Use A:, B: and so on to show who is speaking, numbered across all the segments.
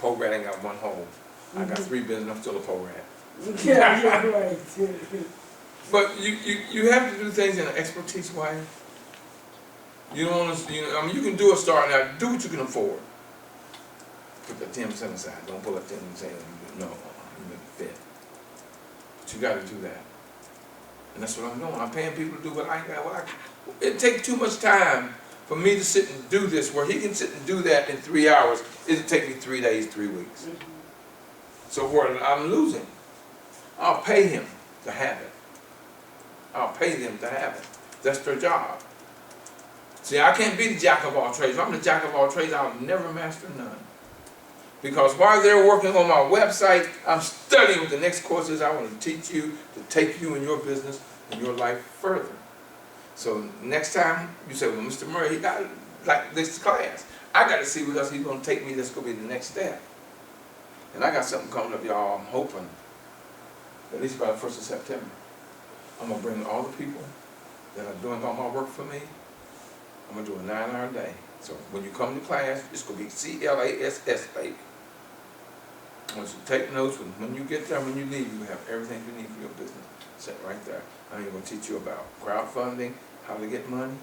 A: pole rat ain't got one hole. I got 3 business, I'm still a pole rat.
B: Yeah, you're right.
A: But you have to do things in an expertise way. You don't want to, I mean, you can do a start now, do what you can afford. Put that 10% aside, don't pull that 10% and say, no, you make it fit. But you got to do that. And that's what I'm doing. I'm paying people to do what I got. It takes too much time for me to sit and do this, where he can sit and do that in 3 hours. It'll take me 3 days, 3 weeks. So where I'm losing, I'll pay him to have it. I'll pay them to have it. That's their job. See, I can't be the jack of all trades. If I'm the jack of all trades, I'll never master none. Because while they're working on my website, I'm studying what the next course is I want to teach you to take you in your business and your life further. So next time you say, well, Mr. Murray, he got like this class. I got to see what else he's going to take me that's going to be the next step. And I got something coming up, y'all. I'm hoping, at least by the 1st of September, I'm going to bring all the people that are doing all my work for me. I'm going to do a 9-hour day. So when you come to class, it's going to be CLASS, baby. I want you to take notes. When you get there, when you leave, you have everything you need for your business set right there. I'm going to teach you about crowdfunding, how to get money,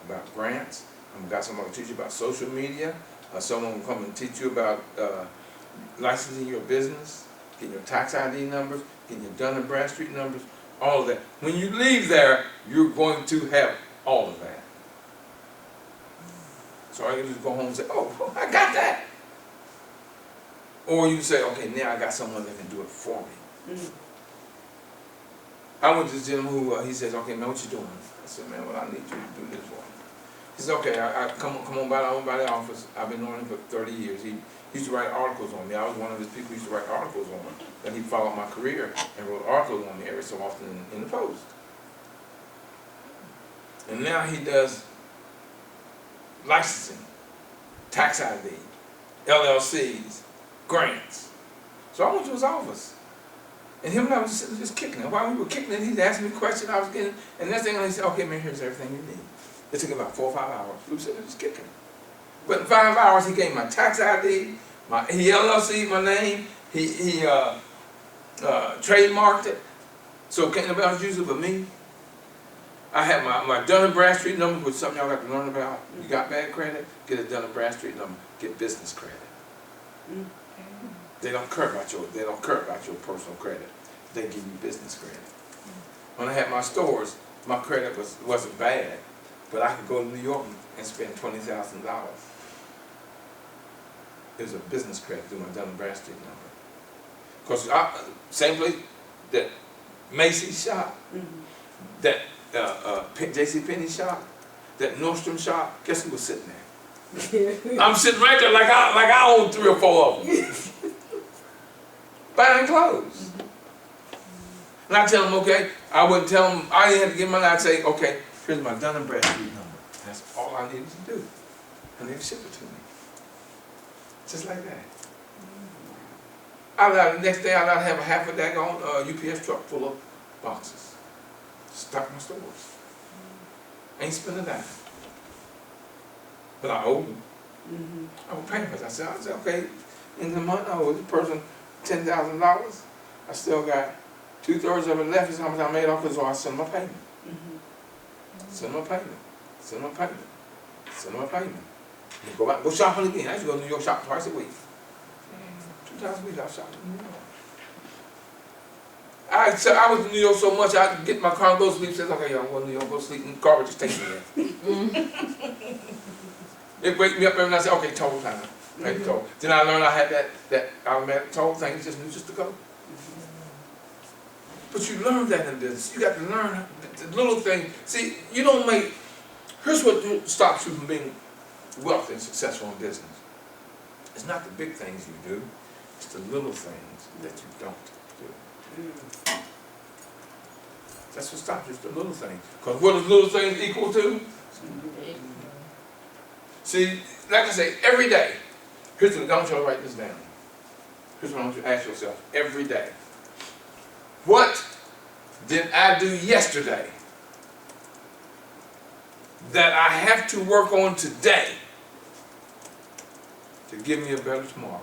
A: about grants. I'm going to teach you about social media. Someone will come and teach you about licensing your business, getting your tax ID numbers, getting your Dun & Bradstreet numbers, all of that. When you leave there, you're going to have all of that. So I can just go home and say, oh, I got that. Or you say, okay, now I got someone that can do it for me. I went to this gentleman who, he says, okay, man, what you doing? I said, man, well, I need you to do this for me. He said, okay, I come on by the office. I've been knowing him for 30 years. He used to write articles on me. I was one of his people who used to write articles on me. Then he followed my career and wrote articles on me every so often in the Post. And now he does licensing, tax ID, LLCs, grants. So I went to his office. And him and I was just kicking it. While we were kicking it, he'd ask me questions I was getting. And next thing he said, okay, man, here's everything you need. It took about 4 or 5 hours. We were sitting there just kicking it. But in 5 hours, he gave me my tax ID, he LLC'd my name, he trademarked it. So can't nobody else use it but me. I have my Dun & Bradstreet number, which is something y'all got to learn about. You got bad credit, get a Dun & Bradstreet number, get business credit. They don't care about your personal credit. They give you business credit. When I had my stores, my credit wasn't bad, but I could go to New York and spend $20,000. It was a business credit through my Dun & Bradstreet number. Because same place that Macy's shop, that JCPenney shop, that Nordstrom shop, guess who was sitting there? I'm sitting right there like I own 3 or 4 of them. Buying clothes. And I tell them, okay, I wouldn't tell them, I didn't have to give money, I'd say, okay, here's my Dun & Bradstreet number. That's all I needed to do. And they'd ship it to me. Just like that. The next day, I allowed to have a half a daggone UPS truck full of boxes. Stock in my stores. Ain't spending that. But I owed them. I would pay them. I said, okay, in the month, I owe this person $10,000. I still got 2/3 of it left. Is how much I made off it, so I send them a payment. Send them a payment. Send them a payment. Send them a payment. And go back, go shopping again. I used to go to New York shop twice a week. 2 times a week I was shopping in New York. I was in New York so much I could get in my car and go to sleep. Says, okay, y'all, go to New York, go sleep, and the car would just take me there. It wake me up every night and say, okay, toll time. Toll. Then I learned I had that automatic toll thing. It just knew just to go. But you learn that in business. You got to learn the little thing. See, you don't make. Here's what stops you from being wealthy and successful in business. It's not the big things you do. It's the little things that you don't do. That's what stops you. It's the little things. Because what does little things equal to? See, like I say, every day. Here's what I want you to write this down. Here's what I want you to ask yourself every day. What did I do yesterday that I have to work on today to give me a better tomorrow?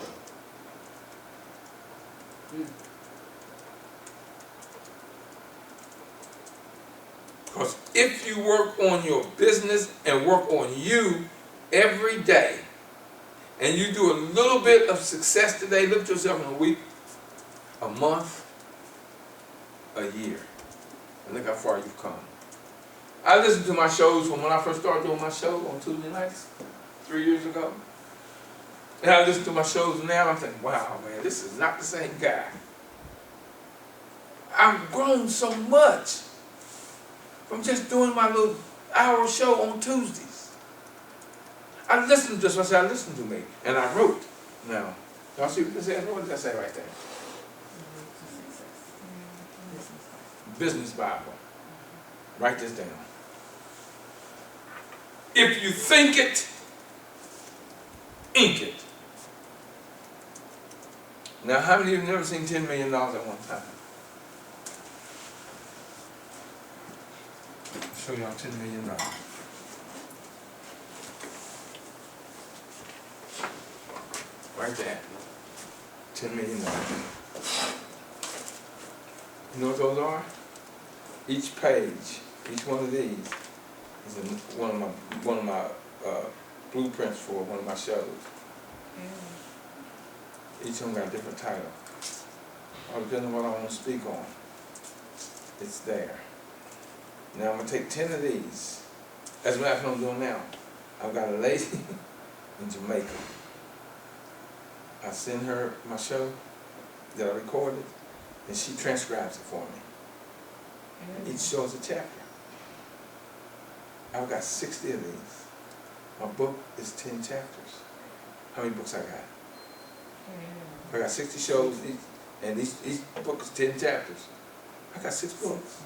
A: Because if you work on your business and work on you every day, and you do a little bit of success today, look at yourself in a week, a month, a year, and look how far you've come. I listen to my shows from when I first started doing my show on Tuesday nights, 3 years ago. And I listen to my shows now, I'm thinking, wow, man, this is not the same guy. I've grown so much from just doing my little hour show on Tuesdays. I listened to this, I said, I listened to me, and I wrote. Now, y'all see what this says? What does that say right there? Business Bible. Write this down. If you think it, ink it. Now, how many of you have never seen $10 million at one time? I'll show y'all $10 million. Right there. $10 million. You know what those are? Each page, each one of these is one of my blueprints for one of my shows. Each one got a different title. All depending on what I want to speak on. It's there. Now I'm gonna take 10 of these. That's what I'm doing now. I've got a lady in Jamaica. I send her my show that I recorded, and she transcribes it for me. Each show is a chapter. I've got 60 of these. My book is 10 chapters. How many books I got? I got 60 shows, and each book is 10 chapters. I got 6 books.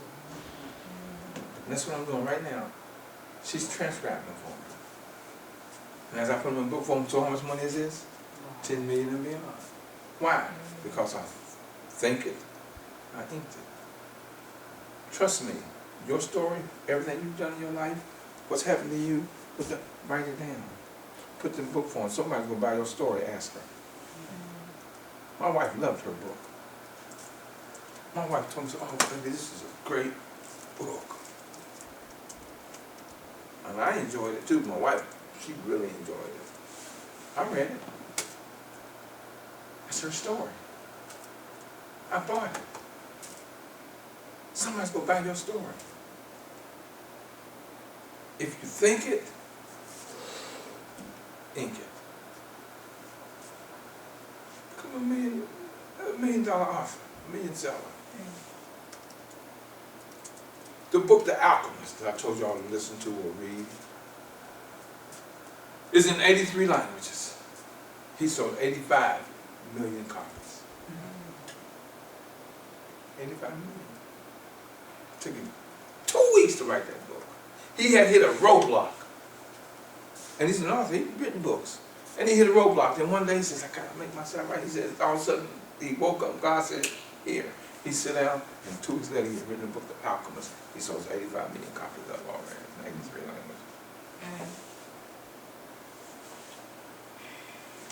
A: And that's what I'm doing right now. She's transcribing them for me. And as I put them in book form, so how much money is this? 10 million and beyond. Why? Because I think it, I inked it. Trust me, your story, everything you've done in your life, what's happened to you, write it down. Put it in book form. Somebody's going to buy your story, ask her. My wife loved her book. My wife told me, oh, baby, this is a great book. And I enjoyed it too. My wife, she really enjoyed it. I read it. That's her story. I bought it. Somebody's going to buy your story. If you think it, ink it. Become a $1 million author, $1 million seller. The book The Alchemist that I told y'all to listen to or read is in 83 languages. He sold 85 million copies. 85 million. It took him 2 weeks to write that book. He had hit a roadblock. And he's an author, he's written books. And he hit a roadblock. Then one day he says, I gotta make myself right. He said, all of a sudden, he woke up, God said, here. He sat down, and 2 weeks later, he had written the book, The Alchemist. He sold 85 million copies of it already in 83 languages.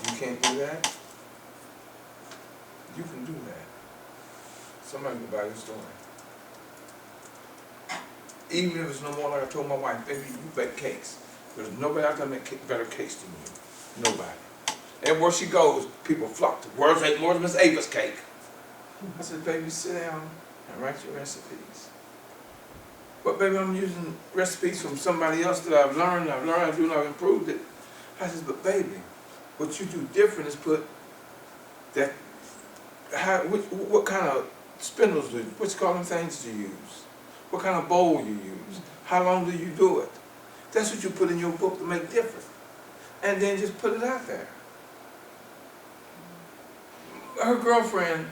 A: You can't do that? You can do that. Somebody will buy your story. Even if it's no more, like I told my wife, baby, you bake cakes. There's nobody out there make better cakes than you. Nobody. And where she goes, people flock to where's Miss Ava's cake? I said, baby, sit down and write your recipes. But baby, I'm using recipes from somebody else that I've learned, and I've improved it. I said, but baby, what you do different is put that, what kind of spindles do you, which kind of things do you use? What kind of bowl you use? How long do you do it? That's what you put in your book to make different. And then just put it out there. Her girlfriend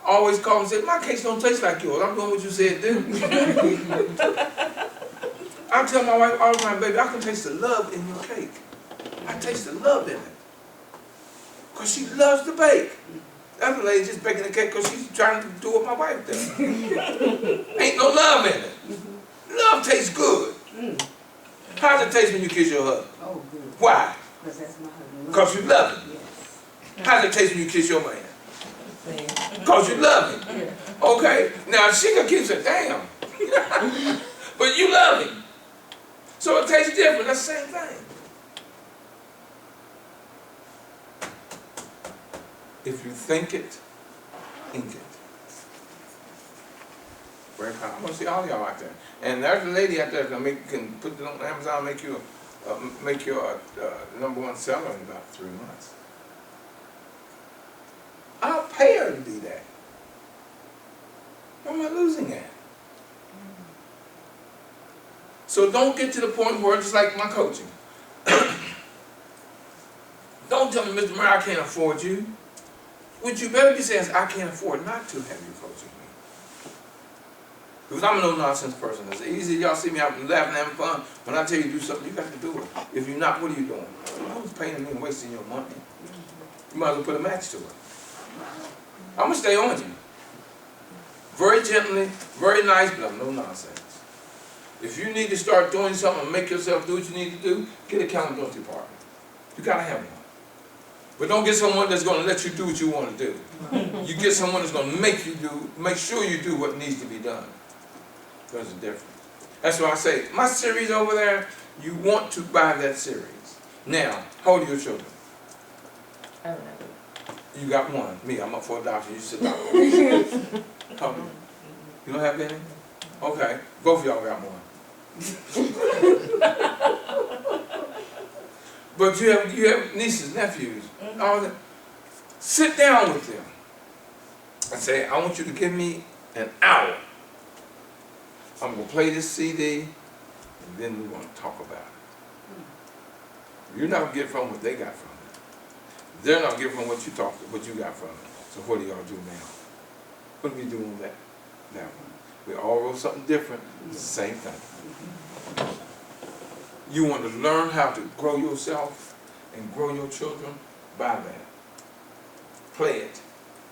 A: always called and said, my cakes don't taste like yours. I'm doing what you said do. I tell my wife all the time, baby, I can taste the love in your cake. I taste the love in it. Because she loves to bake. The other lady just baking the cake because she's trying to do what my wife does. Ain't no love in it. Love tastes good. How does it taste when you kiss your husband?
B: Oh, good.
A: Why?
B: Because that's my husband.
A: Because you love him.
B: Yes.
A: How does it taste when you kiss your man?
C: Same.
A: Because you love him.
B: Yeah.
A: Okay? Now she gonna kiss her, damn. But you love him. So it tastes different. That's the same thing. If you think it, ink it. Very powerful. I want to see all y'all out there. And there's a lady out there that can put it on Amazon, make you a #1 seller in about 3 months. I'll pay her to do that. What am I losing at? So don't get to the point where it's like my coaching. Don't tell me, Mr. Murray, I can't afford you. What you better be saying is, I can't afford not to have you coaching me. Because I'm a no-nonsense person. It's easy, y'all see me out laughing, having fun. When I tell you to do something, you got to do it. If you're not, what are you doing? Who's paying me and wasting your money? You might as well put a match to it. I'm going to stay on you. Very gently, very nice, but I'm no nonsense. If you need to start doing something and make yourself do what you need to do, get an accountability partner. You got to have one. But don't get someone that's going to let you do what you want to do. You get someone that's going to make sure you do what needs to be done. There's a difference. That's why I say, my series over there, you want to buy that series. Now, how old are your children?
C: I don't know.
A: You got one. Me, I'm up for adoption. You sit down. How many? You don't have any? Okay. Both of y'all got one. But you have nieces, nephews, all that. Sit down with them and say, I want you to give me an hour. I'm going to play this CD, and then we're going to talk about it. You're not going to get from what they got from it. They're not getting from what you got from it. So what do y'all do now? What do we do on that one? We all wrote something different. It's the same thing. You want to learn how to grow yourself and grow your children? Buy that. Play it,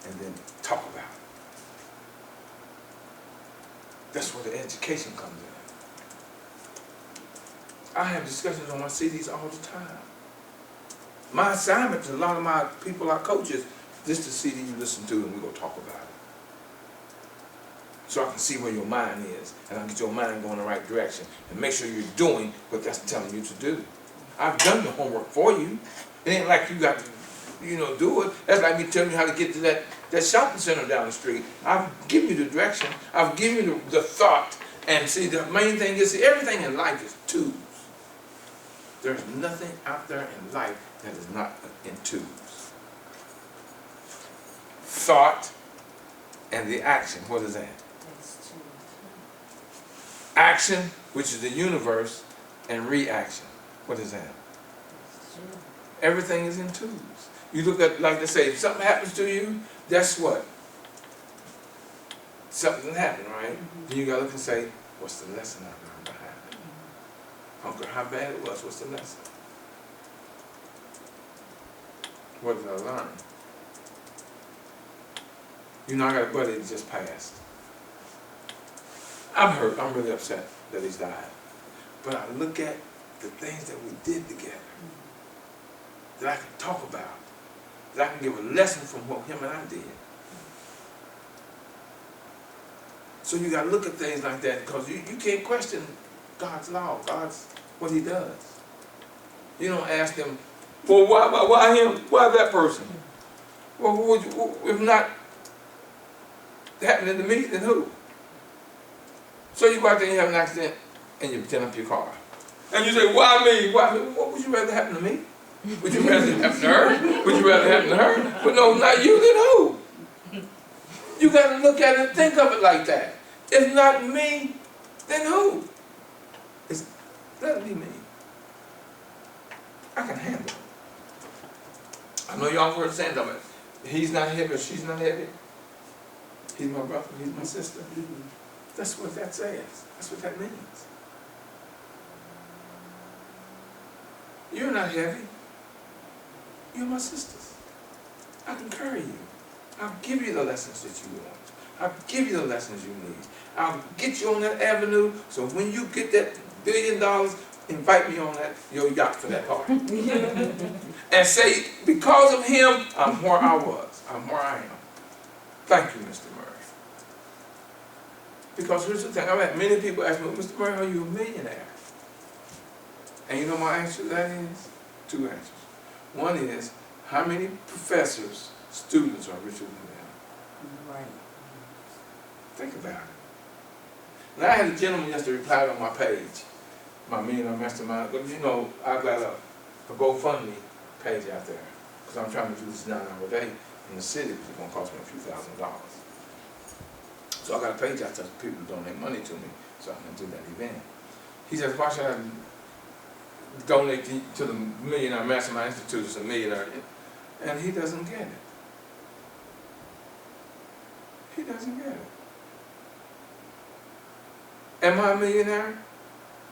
A: and then talk about it. That's where the education comes in. I have discussions on my CDs all the time. My assignment to a lot of my people I coach is, this is the CD you listen to, and we're going to talk about it. So I can see where your mind is, and I can get your mind going the right direction, and make sure you're doing what that's telling you to do. I've done the homework for you. It ain't like you got to, do it. That's like me telling you how to get to that shopping center down the street. I've given you the direction. I've given you the thought. And see, the main thing is, everything in life is tools. There's nothing out there in life that is not in tools. Thought and the action. What is that? Action, which is the universe, and reaction. What is that? Everything is in twos. You look at, like they say, if something happens to you, that's what? Something happened, right? Then you gotta look and say, what's the lesson I learned behind it? I don't care how bad it was, what's the lesson? What did I learn? I got a buddy that just passed. I'm hurt, I'm really upset that he's died. But I look at the things that we did together, that I can talk about, that I can give a lesson from what him and I did. So you got to look at things like that, because you can't question God's law, what he does. You don't ask him, well, why him? Why that person? Well, who would you, if not happening to me, then who? So you go out there and you have an accident and you pretend up your car. And you say, why me? Why me? What would you rather happen to me? Would you rather it happen to her? Would you rather happen to her? But no, not you, then who? You got to look at it and think of it like that. If not me, then who? Let it be me. I can handle it. I know y'all heard saying that, he's not heavy or she's not heavy. He's my brother, he's my sister. That's what that says. That's what that means. You're not heavy. You're my sisters. I can carry you. I'll give you the lessons that you want. I'll give you the lessons you need. I'll get you on that avenue, so when you get that $1 billion, invite me on your yacht for that party. And say, because Because of him, I'm where I was. I'm where I am. Thank you, Mr. Murray. Because here's the thing, I've had many people ask me, Mr. Murray, are you a millionaire? And you know my answer to that is? Two answers. One is, how many professors, students are richer than them?
B: Right.
A: Think about it. Now I had a gentleman yesterday replied on my page, my Millionaire Mastermind, but you know, I've got a GoFundMe page out there, because I'm trying to do this 9-hour day in the city, which is going to cost me a few $1,000s. So I got a page out there for people to donate money to me, so I can do that event. He says, why should I donate to the Millionaire Mastermind Institute as a millionaire? And he doesn't get it. He doesn't get it. Am I a millionaire?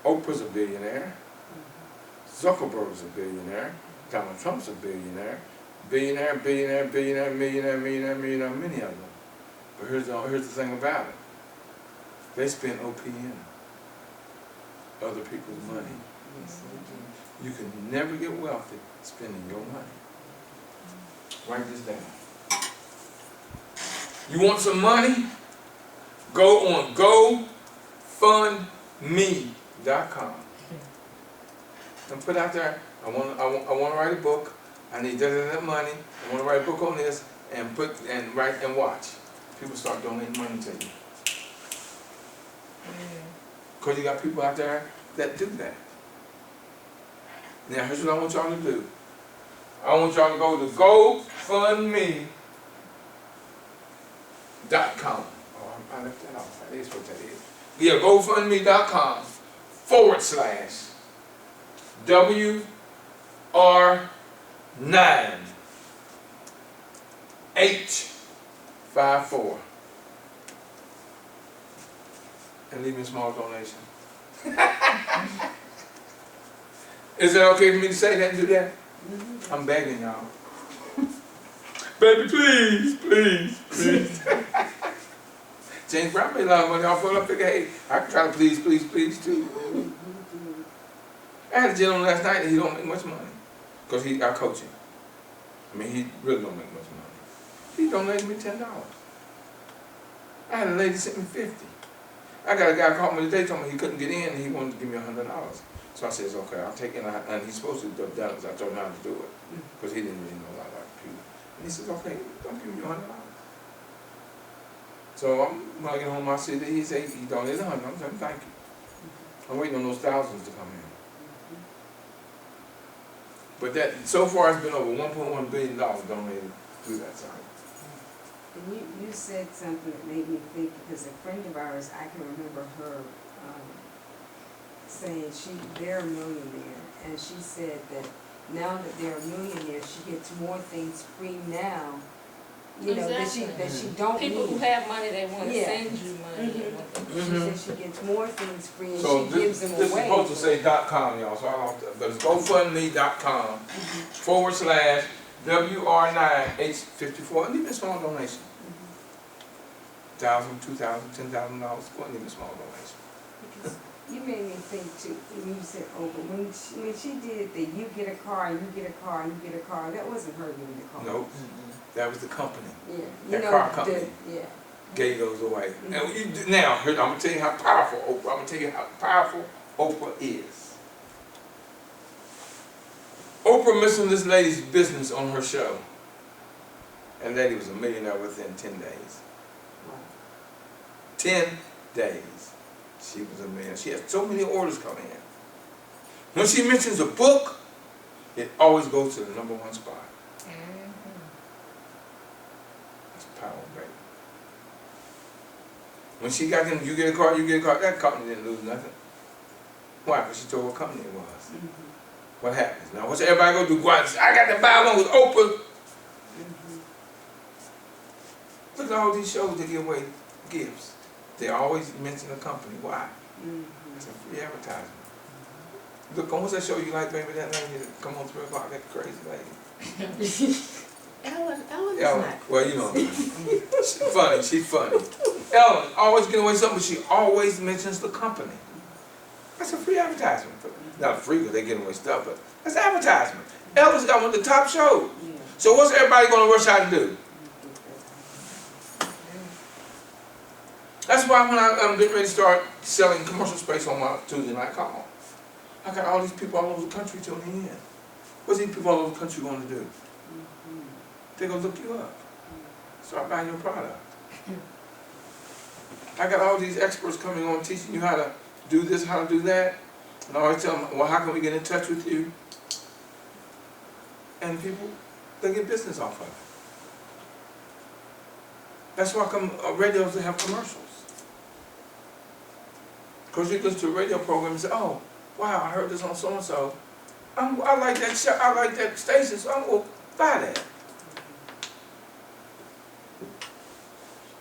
A: Oprah's a billionaire. Zuckerberg's a billionaire. Donald Trump's a billionaire. Billionaire, billionaire, billionaire, millionaire, millionaire, millionaire, many of them. But here's the thing about it. They spend OPM, other people's money. You can never get wealthy spending your money. Write this down. You want some money? Go on GoFundMe.com and put out there, I want to write a book. I need that money. I want to write a book on this and write and watch. People start donating money to you. Because you got people out there that do that. Now here's what I want y'all to do. I want y'all to go to GoFundMe.com. Oh, I left that off. That is what that is. Yeah, GoFundMe.com /WR9H54. And leave me a small donation. Is it okay for me to say that and do that? I'm begging y'all. Baby, please, please, please. James Brown made a lot of money off of it. I figured, hey, I can try to please, please, please too. I had a gentleman last night and he don't make much money. Because I coach him. I mean, he really don't make much money. He donated me $10. I had a lady sent me $50. I got a guy called me today, told me he couldn't get in and he wanted to give me $100. So I says, okay, I'll take it. And he's supposed to have done it because I told him how to do it. Because he didn't really know a lot about computer. And he says, okay, don't give me $100. So when I get home, I see that he said he donated $100. I'm saying, thank you. I'm waiting on those thousands to come in. But that, so far it's been over $1.1 billion donated through that site.
B: And you said something that made me think, because a friend of ours, I can remember her saying they're a millionaire, and she said that now that they're a millionaire, she gets more things free now, you know, that she don't need.
C: People who have money, they want to
B: Yeah.
C: send you money. They want to-
B: She said she gets more things free and
A: So
B: she gives them
A: this is
B: away.
A: supposed to say .com, y'all, so I don't, but it's GoFundMe.com /WR9H54. And leave me a small donation. $1,000, $2,000, $10,000. Go and leave me a small donation.
B: Because you made me think too, when you said Oprah, when she did the you get a car, and you get a car, and you get a car, that wasn't her getting the car.
A: Nope, that was the company.
B: Yeah.
A: That car company.
B: Yeah.
A: Gave those away. Now, I'm going to tell you how powerful Oprah, I'm going to tell you how powerful Oprah is. Oprah mentioned this lady's business on her show. And that lady was a millionaire within 10 days. 10 days. She was a millionaire. She had so many orders come in. When she mentions a book, it always goes to the #1 spot. That's power, baby. When she got them, you get a car, that company didn't lose nothing. Why? Because she told what company it was. What happens? Now, what's everybody going to do? Go out and say, I got to buy one with Oprah. Look at all these shows that give away gifts. They always mention the company. Why? It's a free advertisement. Look, what's that show you like, baby? That lady that come on 3 o'clock, that crazy lady.
C: Ellen is
A: Ellen,
C: not.
A: well, you know, she's funny. Ellen always getting away with something, but she always mentions the company. That's a free advertisement. Not free because they getting away stuff, but that's advertisement. Ellen's got one of the top shows. So what's everybody gonna rush out to do? That's why when I'm getting ready to start selling commercial space on my Tuesday night call, I got all these people all over the country tuning in. What's these people all over the country going to do? They're going to look you up. Start buying your product. I got all these experts coming on teaching you how to do this, how to do that. And I always tell them, well, how can we get in touch with you? And people, they get business off of it. That's why radios have commercials. Because you listen to a radio program and say, oh, wow, I heard this on so-and-so. I like that show, I like that station, so I'm going to buy that.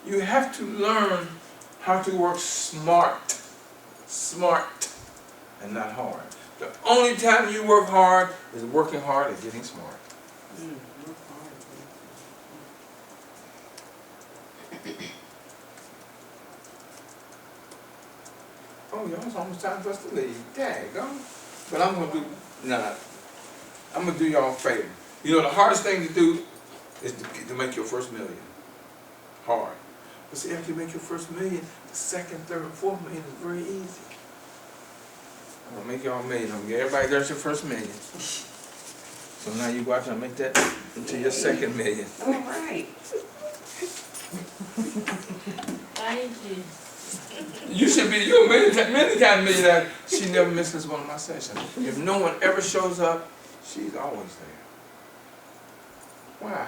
A: You have to learn how to work smart, and not hard. The only time you work hard is working hard and getting smart. Oh, y'all, it's almost time for us to leave. Daggone. But I'm gonna do y'all a favor. You know, the hardest thing to do is to make your first million. Hard. But see, after you make your first million, the second, third, fourth million is very easy. I'm gonna make y'all a million. I'm gonna get everybody there's your first million. So now you go out there and make that into your second million.
B: All right.
C: Thank you.
A: You should be, you're many times millionaire. She never misses one of my sessions. If no one ever shows up, she's always there. Why?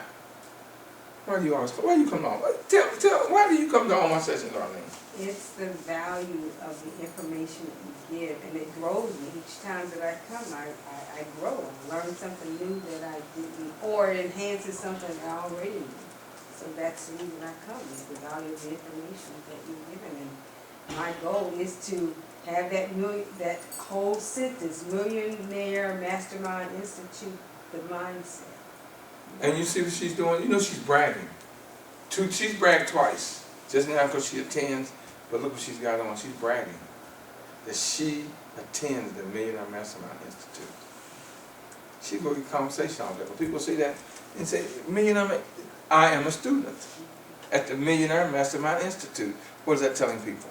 A: Why do you come on? Why do you come to all my sessions, Arlene?
B: It's the value of the information that you give, and it grows me. Each time that I come, I grow. I learn something new that I didn't, or it enhances something I already knew. So that's the reason I come, is the value of the information that you've given. And my goal is to have that whole sentence, Millionaire Mastermind Institute, the mindset.
A: And you see what she's doing? You know she's bragging. She's bragged twice. Just now because she attends, but look what she's got on. She's bragging that she attends the Millionaire Mastermind Institute. She's going to get conversation out there. But people see that and say, I am a student at the Millionaire Mastermind Institute. What is that telling people?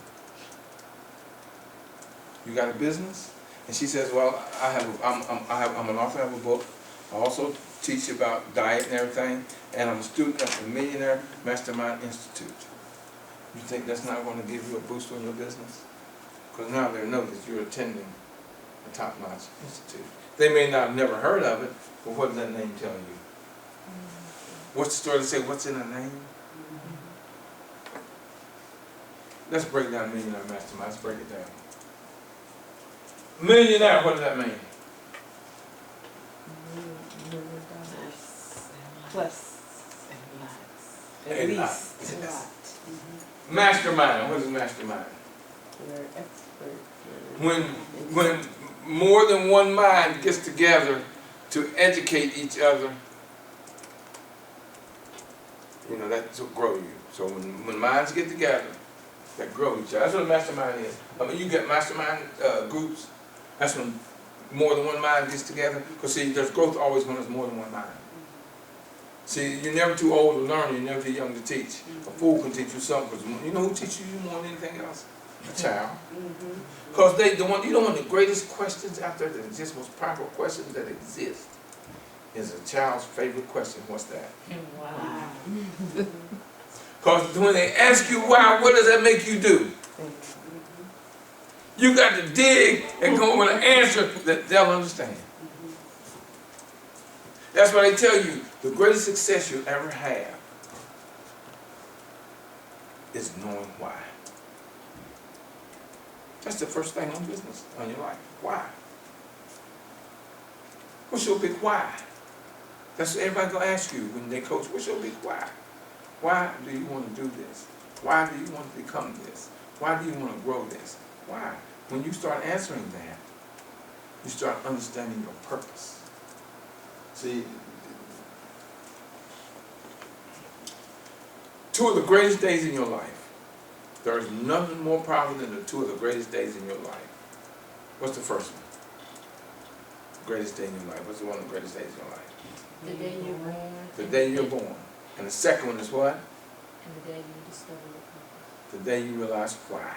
A: You got a business? And she says, well, I'm an author of a book. I also teach about diet and everything, and I'm a student at the Millionaire Mastermind Institute. You think that's not going to give you a boost on your business? Because now they know that you're attending a top-notch institute. They may not have never heard of it, but what does that name tell you? What's the story to say, what's in a name? Let's break down Millionaire Mastermind. Let's break it down. Millionaire, what does that mean?
D: Plus
A: A
D: at
A: lot.
D: least a lot.
A: Mastermind, what is mastermind?
D: You're expert.
A: When more than one mind gets together to educate each other, you know, that's what grow you. So when minds get together, that grow each other. That's what a mastermind is. I mean, you get mastermind groups, that's when more than one mind gets together. Because see, there's growth always when there's more than one mind. See, you're never too old to learn, you're never too young to teach. A fool can teach you something, because you know who teaches you more than anything else? A child. Because you know one of the greatest questions out there that exist, most powerful questions that exist, is a child's favorite question. What's that?
C: Wow.
A: Because when they ask you why, what does that make you do? You got to dig and come up with an answer that they'll understand. That's why they tell you the greatest success you'll ever have is knowing why. That's the first thing on business, on your life. Why? What's your big why? That's what everybody's going to ask you when they coach. What's your big why? Why do you want to do this? Why do you want to become this? Why do you want to grow this? Why? When you start answering that, you start understanding your purpose. See, two of the greatest days in your life. There is nothing more powerful than the two of the greatest days in your life. What's the first one? The greatest day in your life. What's the one of the greatest days in your life?
C: The day you're born.
A: The The day you're born. And the second one is what?
C: And the day you discover your purpose.
A: The day you realize why.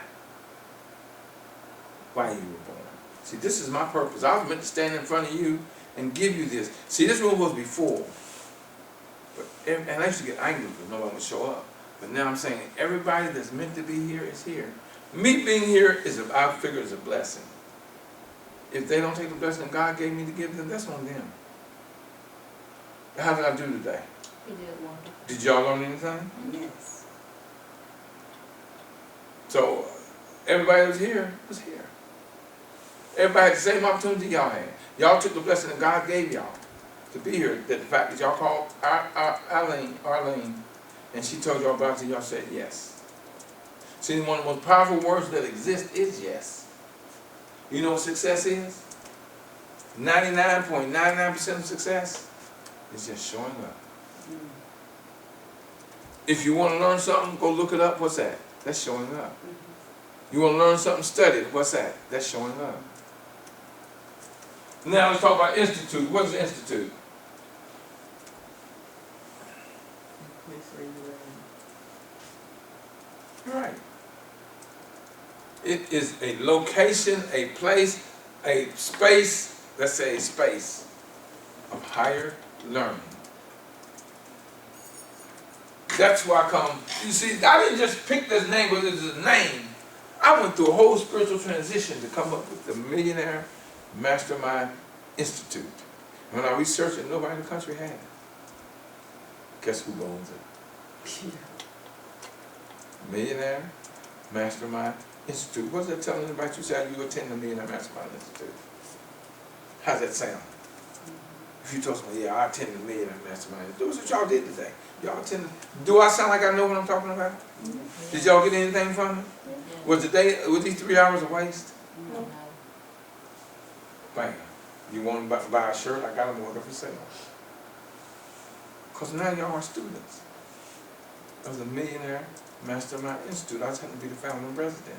A: Why you were born. See, this is my purpose. I was meant to stand in front of you and give you this. See, this room was before. And I used to get angry because nobody would show up. But now I'm saying everybody that's meant to be here is here. Me being here I figure is a blessing. If they don't take the blessing that God gave me to give them, that's on them. How did I do today?
C: You did wonderful.
A: Did y'all learn anything?
B: Yes.
A: So everybody that was here was here. Everybody had the same opportunity y'all had. Y'all took the blessing that God gave y'all to be here. That the fact that y'all called Arlene, and she told y'all about it, y'all said yes. See, one of the most powerful words that exist is yes. You know what success is? 99.99% of success is just showing up.
B: Mm.
A: If you want to learn something, go look it up. What's that? That's showing up.
B: Mhm.
A: You want to learn something, study it. What's that? That's showing up. Now let's talk about institute. What's the institute?
D: Place where you learn.
A: Right. It is a location, a place, a space, let's say a space of higher learning. That's why I come. You see, I didn't just pick this name because it's a name. I went through a whole spiritual transition to come up with the Millionaire Mastermind Institute. And when I researched it, nobody in the country had it. Guess who owns it? Millionaire Mastermind Institute. What's that telling anybody? You say you attend the Millionaire Mastermind Institute. How's that sound? If you told somebody, yeah, I attended the Millionaire Mastermind Institute. That's what y'all did today. Y'all attended. Do I sound like I know what I'm talking about? Did y'all get anything from it? Was these 3 hours a waste?
C: No.
A: Bam. You want to buy a shirt? I got them order for sale. Because now y'all are students of the Millionaire Mastermind Institute. I just happen to be the founder and president.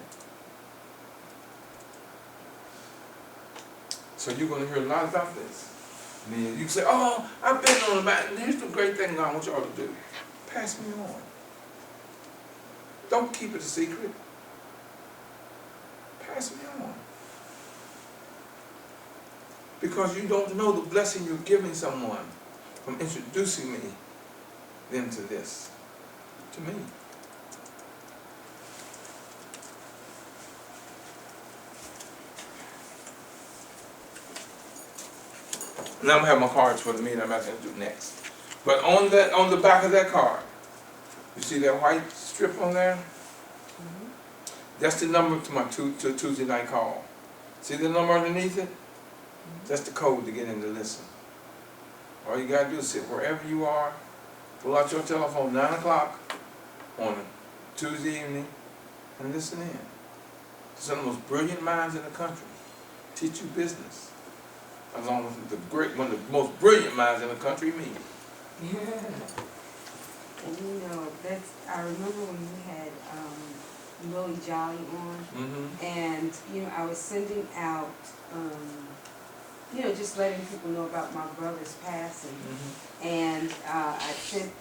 A: So you're going to hear a lot about this. I mean, you can say, oh, I've been on about it. Here's the great thing I want y'all to do. Pass me on. Don't keep it a secret. Pass me on. Because you don't know the blessing you're giving someone from introducing them to this, to me. Now I'm gonna have my cards for the meeting I'm asking to do next. But on the back of that card, you see that white strip on there?
B: Mhm.
A: That's the number to my Tuesday night call. See the number underneath it? That's the code to get in to listen. All you gotta do is sit wherever you are, pull out your telephone 9 o'clock on a Tuesday evening and listen in. Some of the most brilliant minds in the country teach you business. Along with one of the most brilliant minds in the country, me.
B: Yeah. And you know, I remember when you had Willie Jolly on,
A: Mm-hmm.
B: and you know, I was sending out, you know, just letting people know about my brother's passing,
A: Mm-hmm.
B: and I sent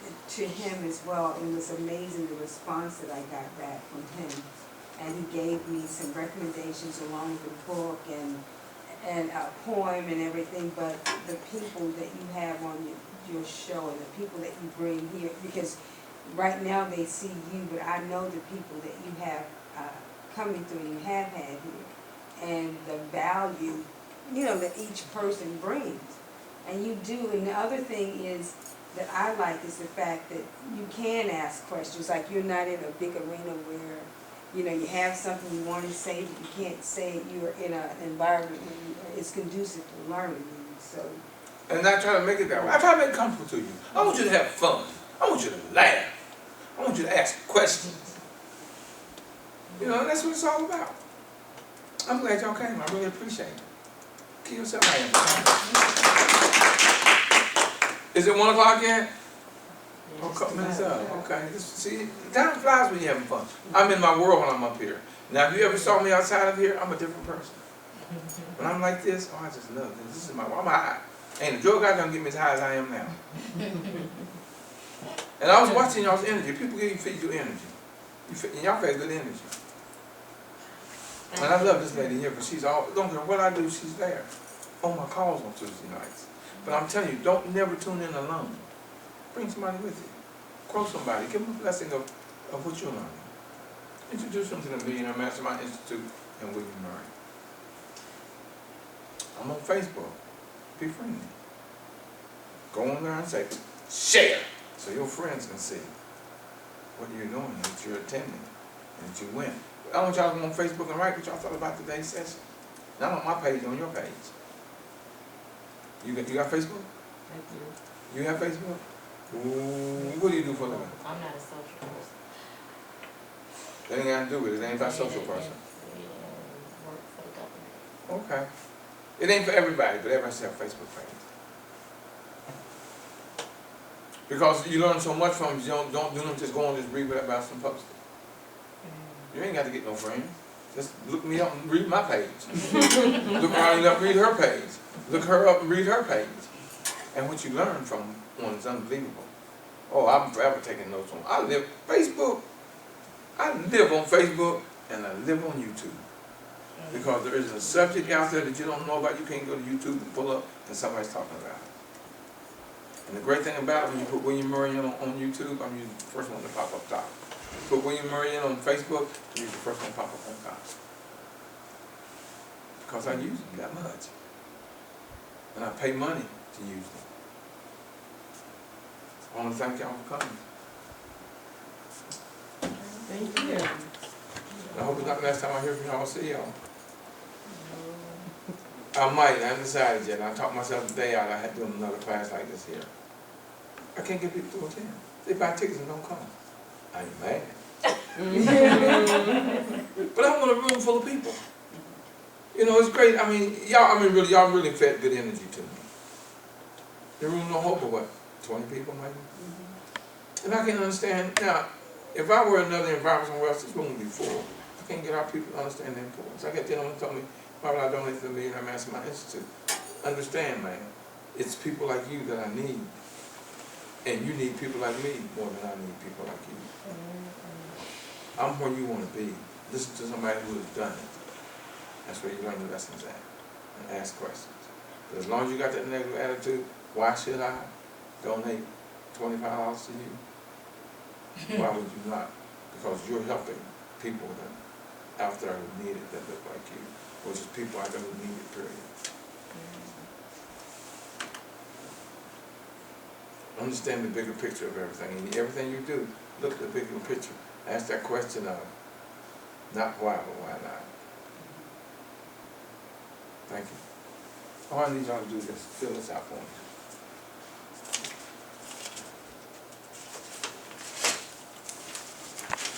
B: it to him as well. It was amazing the response that I got back from him, and he gave me some recommendations along with the book and a poem and everything. But the people that you have on your show and the people that you bring here, because right now they see you, but I know the people that you have coming through and you have had here, and the value, you know, that each person brings. And you do. And the other thing is that I like is the fact that you can ask questions. Like, you're not in a big arena where, you know, you have something you want to say, but you can't say it. You're in an environment where it's conducive to learning. So,
A: And I try to make it that way. I try to make it comfortable to you. I want you to have fun. I want you to laugh. I want you to ask questions. You know, that's what it's all about. I'm glad y'all came. I really appreciate it. Give yourself a hand. Is it 1 o'clock yet? Oh, a couple minutes up. Okay. See, time flies when you're having fun. I'm in my world when I'm up here. Now, if you ever saw me outside of here, I'm a different person. When I'm like this, oh, I just love this. This is I'm high. Ain't a drug out there gonna get me as high as I am now. And I was watching y'all's energy. People give you feed you energy. And y'all got good energy. And I love this lady here because she's all, don't care what I do, she's there. On my calls on Tuesday nights. But I'm telling you, don't never tune in alone. Bring somebody with you. Quote somebody. Give them a blessing of what you're learning. Introduce them to the Millionaire Mastermind Institute and William Murray. I'm on Facebook. Be friendly. Go on there and say, share, so your friends can see what you're doing, that you're attending, and that you win. I want y'all to go on Facebook and write what y'all thought about today's session. Not on my page, on your page. You got Facebook?
C: I do.
A: You have Facebook? Ooh, what do you do for a living?
C: I'm not a social person.
A: That ain't got to do with it. It ain't about social person.
C: And work for the government.
A: Okay. It ain't for everybody, but everybody should have a Facebook page. Because you learn so much from it, you don't do them, just go on, just read what about some posted. You ain't got to get no friends. Just look me up and read my page. Look Ronnie up, read her page. Look her up and read her page. And what you learn from one is unbelievable. Oh, I'm forever taking notes on. I live Facebook. I live on Facebook and I live on YouTube. Because there is a subject out there that you don't know about, you can't go to YouTube and pull up and somebody's talking about it. And the great thing about it, when you put William Murray in on YouTube, I'm usually the first one to pop up top. Put William Murray in on Facebook, I'm usually the first one to pop up on top. Because I use them that much. And I pay money to use them. I want to thank y'all for coming.
D: Thank you.
A: I hope it's not the last time I hear from y'all. I'll see y'all. I might, I haven't decided yet. I talked myself the day out, I had to do another class like this here. I can't get people to attend. They buy tickets and don't come. I ain't mad. But I want a room full of people. You know, it's great. I mean, y'all really fed good energy to me. The room no hope of what? 20 people maybe? And I can understand, now, if I were another environment somewhere else, this room would be full. I can't get our people to understand the importance. I got gentlemen told me, why would I donate to the Millionaire Mastermind Institute? Understand, man, it's people like you that I need. And you need people like me more than I need people like you. I'm where you want to be. Listen to somebody who has done it. That's where you learn the lessons at. And ask questions. But as long as you got that negative attitude, why should I donate $25 to you? Why would you not? Because you're helping people that out there who need it that look like you. Or just people out there who need it, period. Understand the bigger picture of everything. And everything you do, look at the bigger picture. Ask that question of, not why, but why not? Thank you. All I need y'all to do is fill this out for me.